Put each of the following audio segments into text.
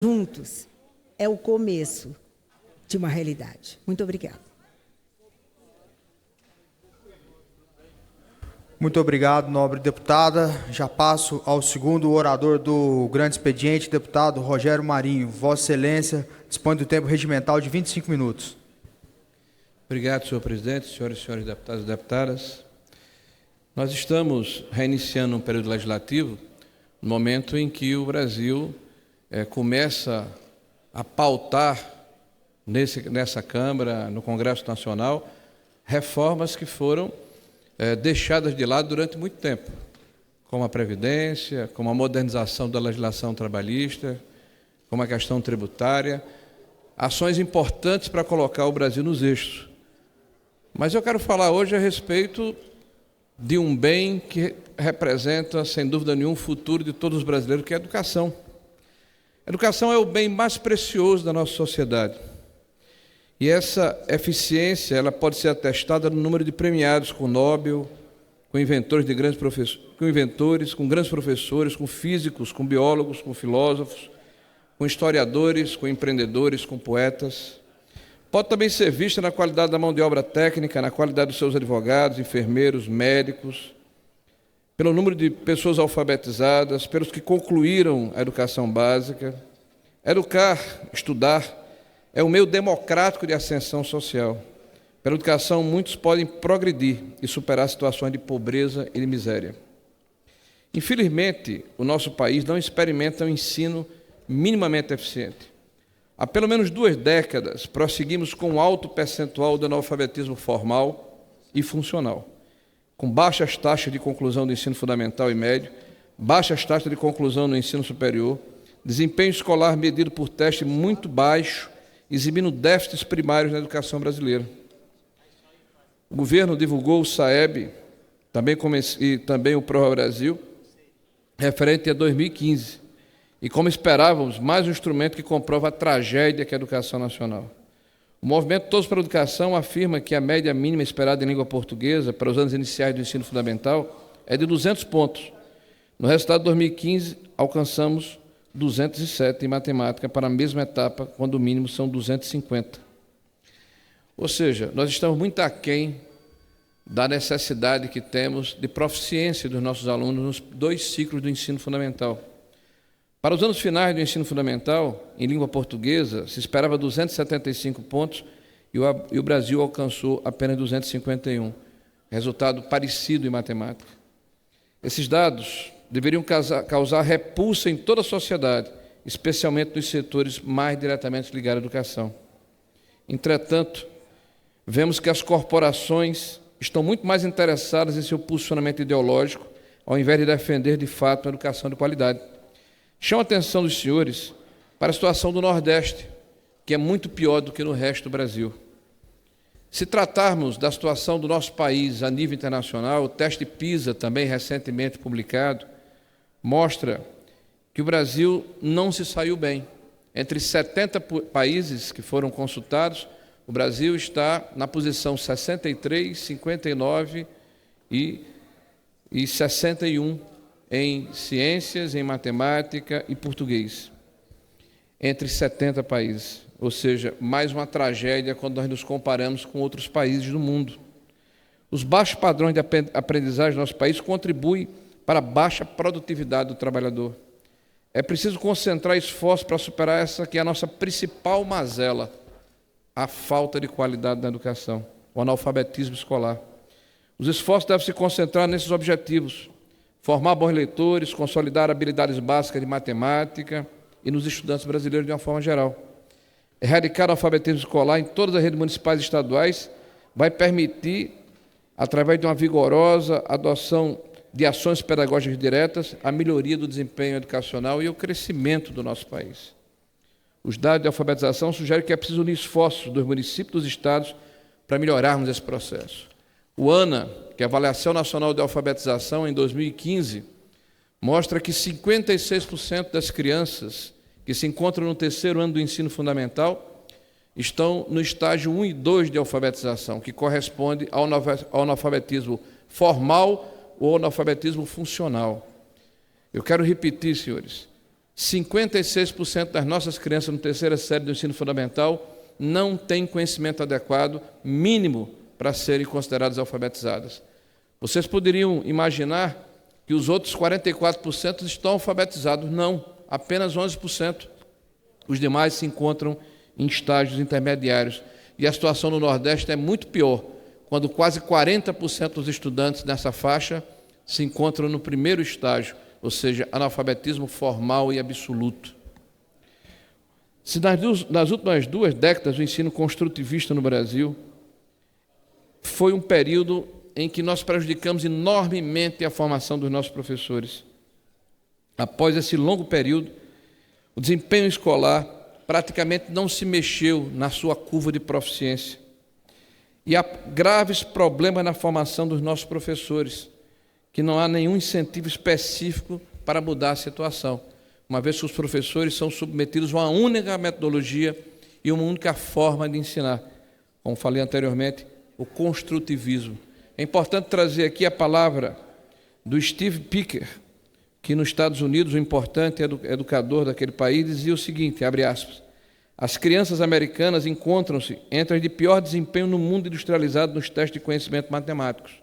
juntos é o começo de uma realidade. Muito obrigada. Muito obrigado, nobre deputada. Já passo ao segundo orador do grande expediente, deputado Rogério Marinho. Vossa Excelência dispõe do tempo regimental de 25 minutos. Obrigado, senhor presidente, senhoras e senhores deputados e deputadas. Nós estamos reiniciando um período legislativo no momento em que o Brasil começa a pautar nessa Câmara, no Congresso Nacional, reformas que foram deixadas de lado durante muito tempo, como a Previdência, como a modernização da legislação trabalhista, como a questão tributária, ações importantes para colocar o Brasil nos eixos. Mas eu quero falar hoje a respeito de um bem que representa, sem dúvida nenhuma, o futuro de todos os brasileiros, que é a educação. A educação é o bem mais precioso da nossa sociedade. E essa eficiência ela pode ser atestada no número de premiados com Nobel, com inventores, com grandes professores, com físicos, com biólogos, com filósofos, com historiadores, com empreendedores, com poetas. Pode também ser vista na qualidade da mão de obra técnica, na qualidade dos seus advogados, enfermeiros, médicos, pelo número de pessoas alfabetizadas, pelos que concluíram a educação básica. Educar, estudar, é um meio democrático de ascensão social. Pela educação, muitos podem progredir e superar situações de pobreza e de miséria. Infelizmente, o nosso país não experimenta um ensino minimamente eficiente. Há pelo menos 2 décadas, prosseguimos com um alto percentual de analfabetismo formal e funcional, com baixas taxas de conclusão do ensino fundamental e médio, baixas taxas de conclusão no ensino superior, desempenho escolar medido por teste muito baixo, exibindo déficits primários na educação brasileira. O governo divulgou o SAEB, e também o Prova Brasil, referente a 2015, e como esperávamos, mais um instrumento que comprova a tragédia que é a educação nacional. O movimento Todos para a Educação afirma que a média mínima esperada em língua portuguesa para os anos iniciais do ensino fundamental é de 200 pontos. No resultado de 2015, alcançamos 207 em matemática para a mesma etapa, quando o mínimo são 250. Ou seja, nós estamos muito aquém da necessidade que temos de proficiência dos nossos alunos nos 2 ciclos do ensino fundamental. Para os anos finais do ensino fundamental, em língua portuguesa, se esperava 275 pontos e o Brasil alcançou apenas 251, resultado parecido em matemática. Esses dados deveriam causar repulsa em toda a sociedade, especialmente nos setores mais diretamente ligados à educação. Entretanto, vemos que as corporações estão muito mais interessadas em seu posicionamento ideológico, ao invés de defender, de fato, uma educação de qualidade. Chamo a atenção dos senhores para a situação do Nordeste, que é muito pior do que no resto do Brasil. Se tratarmos da situação do nosso país a nível internacional, o teste PISA, também recentemente publicado, mostra que o Brasil não se saiu bem. Entre 70 países que foram consultados, o Brasil está na posição 63, 59 e 61 em ciências, em matemática e português. Entre 70 países. Ou seja, mais uma tragédia quando nós nos comparamos com outros países do mundo. Os baixos padrões de aprendizagem do nosso país contribuem para a baixa produtividade do trabalhador. É preciso concentrar esforços para superar essa que é a nossa principal mazela, a falta de qualidade na educação, o analfabetismo escolar. Os esforços devem se concentrar nesses objetivos: formar bons leitores, consolidar habilidades básicas de matemática e nos estudantes brasileiros de uma forma geral. Erradicar o alfabetismo escolar em todas as redes municipais e estaduais vai permitir, através de uma vigorosa adoção de ações pedagógicas diretas, a melhoria do desempenho educacional e o crescimento do nosso país. Os dados de alfabetização sugerem que é preciso unir esforços dos municípios e dos estados para melhorarmos esse processo. O ANA, que é a Avaliação Nacional de Alfabetização, em 2015, mostra que 56% das crianças que se encontram no 3º ano do ensino fundamental estão no estágio 1 e 2 de alfabetização, que corresponde ao analfabetismo formal ou analfabetismo funcional. Eu quero repetir, senhores, 56% das nossas crianças na terceira série do ensino fundamental não têm conhecimento adequado, mínimo, para serem consideradas alfabetizadas. Vocês poderiam imaginar que os outros 44% estão alfabetizados. Não, apenas 11%. Os demais se encontram em estágios intermediários. E a situação no Nordeste é muito pior, quando quase 40% dos estudantes nessa faixa se encontram no primeiro estágio, ou seja, analfabetismo formal e absoluto. Se nas últimas 2 décadas o ensino construtivista no Brasil foi um período em que nós prejudicamos enormemente a formação dos nossos professores. Após esse longo período, o desempenho escolar praticamente não se mexeu na sua curva de proficiência. E há graves problemas na formação dos nossos professores, que não há nenhum incentivo específico para mudar a situação, uma vez que os professores são submetidos a uma única metodologia e uma única forma de ensinar. Como falei anteriormente, o construtivismo. É importante trazer aqui a palavra do Steve Pinker, que nos Estados Unidos, o importante educador daquele país, dizia o seguinte, abre aspas, as crianças americanas encontram-se entre as de pior desempenho no mundo industrializado nos testes de conhecimento matemáticos.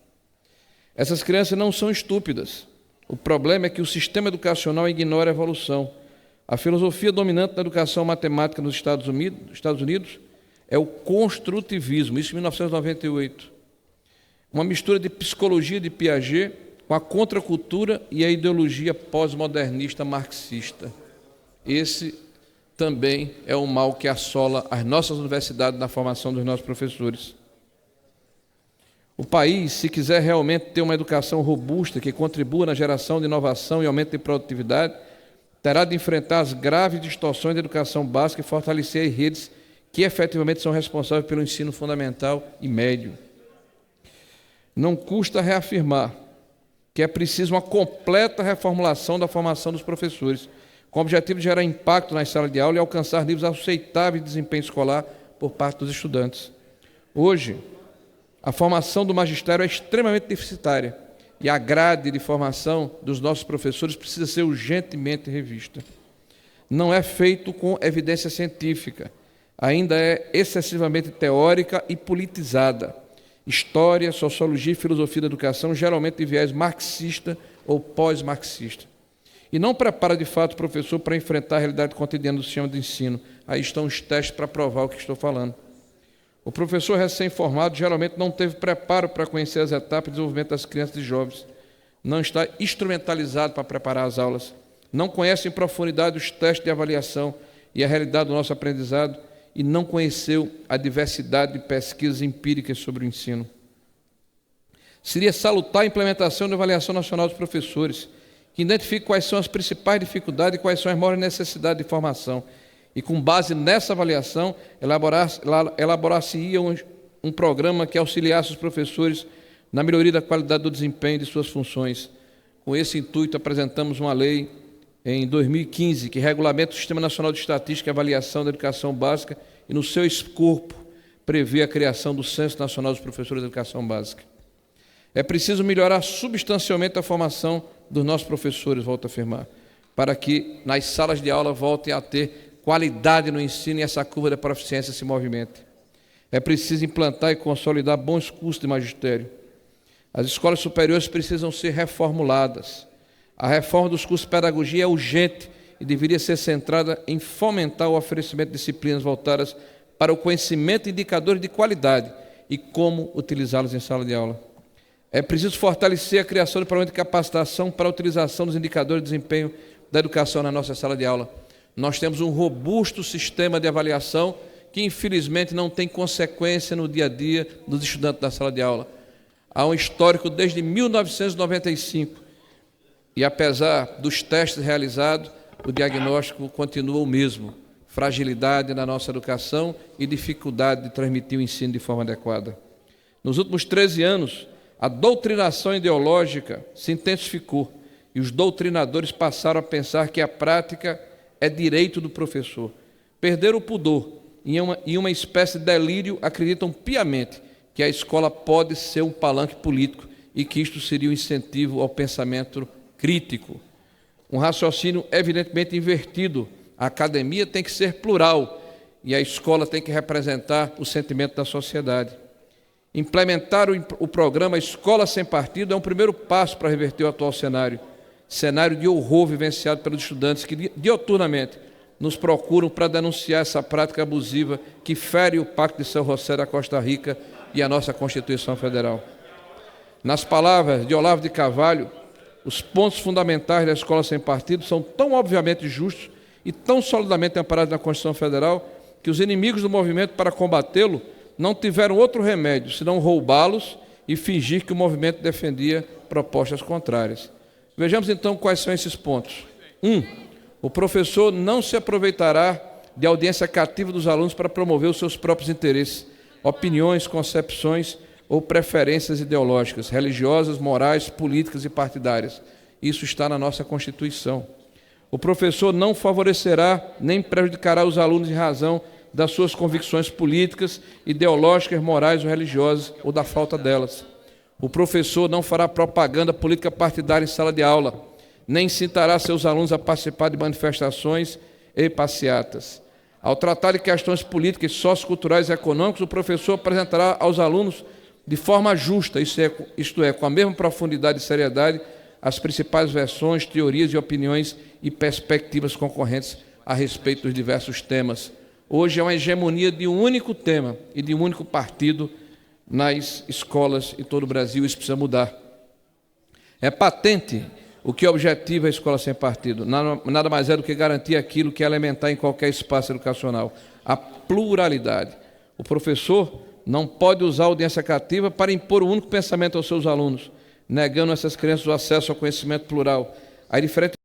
Essas crianças não são estúpidas. O problema é que o sistema educacional ignora a evolução. A filosofia dominante da educação matemática nos Estados Unidos é o construtivismo, isso em 1998. Uma mistura de psicologia de Piaget com a contracultura e a ideologia pós-modernista marxista. Esse também é um mal que assola as nossas universidades na formação dos nossos professores. O país, se quiser realmente ter uma educação robusta que contribua na geração de inovação e aumento de produtividade, terá de enfrentar as graves distorções da educação básica e fortalecer as redes que efetivamente são responsáveis pelo ensino fundamental e médio. Não custa reafirmar que é preciso uma completa reformulação da formação dos professores, com o objetivo de gerar impacto nas salas de aula e alcançar níveis aceitáveis de desempenho escolar por parte dos estudantes. Hoje, a formação do magistério é extremamente deficitária e a grade de formação dos nossos professores precisa ser urgentemente revista. Não é feito com evidência científica, ainda é excessivamente teórica e politizada. História, sociologia e filosofia da educação, geralmente de viés marxista ou pós-marxista. E não prepara, de fato, o professor para enfrentar a realidade cotidiana do sistema de ensino. Aí estão os testes para provar o que estou falando. O professor recém-formado geralmente não teve preparo para conhecer as etapas de desenvolvimento das crianças e jovens. Não está instrumentalizado para preparar as aulas. Não conhece em profundidade os testes de avaliação e a realidade do nosso aprendizado e não conheceu a diversidade de pesquisas empíricas sobre o ensino. Seria salutar a implementação da Avaliação Nacional dos Professores, que identifique quais são as principais dificuldades e quais são as maiores necessidades de formação. E, com base nessa avaliação, elaborar-se-ia um programa que auxiliasse os professores na melhoria da qualidade do desempenho de suas funções. Com esse intuito, apresentamos uma lei em 2015 que regulamenta o Sistema Nacional de Estatística e Avaliação da Educação Básica e, no seu escopo, prevê a criação do Censo Nacional dos Professores de Educação Básica. É preciso melhorar substancialmente a formação dos nossos professores, volto a afirmar, para que nas salas de aula voltem a ter qualidade no ensino e essa curva da proficiência se movimente. É preciso implantar e consolidar bons cursos de magistério. As escolas superiores precisam ser reformuladas. A reforma dos cursos de pedagogia é urgente e deveria ser centrada em fomentar o oferecimento de disciplinas voltadas para o conhecimento e indicadores de qualidade e como utilizá-los em sala de aula. É preciso fortalecer a criação de programas de capacitação para a utilização dos indicadores de desempenho da educação na nossa sala de aula. Nós temos um robusto sistema de avaliação que, infelizmente, não tem consequência no dia a dia dos estudantes da sala de aula. Há um histórico desde 1995 e, apesar dos testes realizados, o diagnóstico continua o mesmo: fragilidade na nossa educação e dificuldade de transmitir o ensino de forma adequada. Nos últimos 13 anos, a doutrinação ideológica se intensificou e os doutrinadores passaram a pensar que a prática é direito do professor. Perderam o pudor e, em uma espécie de delírio, acreditam piamente que a escola pode ser um palanque político e que isto seria um incentivo ao pensamento crítico. Um raciocínio evidentemente invertido. A academia tem que ser plural e a escola tem que representar o sentimento da sociedade. Implementar o programa Escola Sem Partido é um primeiro passo para reverter o atual cenário de horror vivenciado pelos estudantes que dioturnamente nos procuram para denunciar essa prática abusiva que fere o Pacto de São José da Costa Rica e a nossa Constituição Federal. Nas palavras de Olavo de Carvalho, os pontos fundamentais da Escola Sem Partido são tão obviamente justos e tão solidamente amparados na Constituição Federal que os inimigos do movimento, para combatê-lo, não tiveram outro remédio senão roubá-los e fingir que o movimento defendia propostas contrárias. Vejamos então quais são esses pontos. 1. O professor não se aproveitará de audiência cativa dos alunos para promover os seus próprios interesses, opiniões, concepções ou preferências ideológicas, religiosas, morais, políticas e partidárias. Isso está na nossa Constituição. O professor não favorecerá nem prejudicará os alunos em razão das suas convicções políticas, ideológicas, morais ou religiosas, ou da falta delas. O professor não fará propaganda política partidária em sala de aula, nem incitará seus alunos a participar de manifestações e passeatas. Ao tratar de questões políticas, socioculturais e econômicas, o professor apresentará aos alunos de forma justa, isto é, com a mesma profundidade e seriedade, as principais versões, teorias e opiniões e perspectivas concorrentes a respeito dos diversos temas. Hoje é uma hegemonia de um único tema e de um único partido nas escolas em todo o Brasil. Isso precisa mudar. É patente o que objetiva a Escola Sem Partido. Nada mais é do que garantir aquilo que é elementar em qualquer espaço educacional, a pluralidade. O professor não pode usar a audiência cativa para impor um único pensamento aos seus alunos, negando a essas crianças o acesso ao conhecimento plural. Há diferentes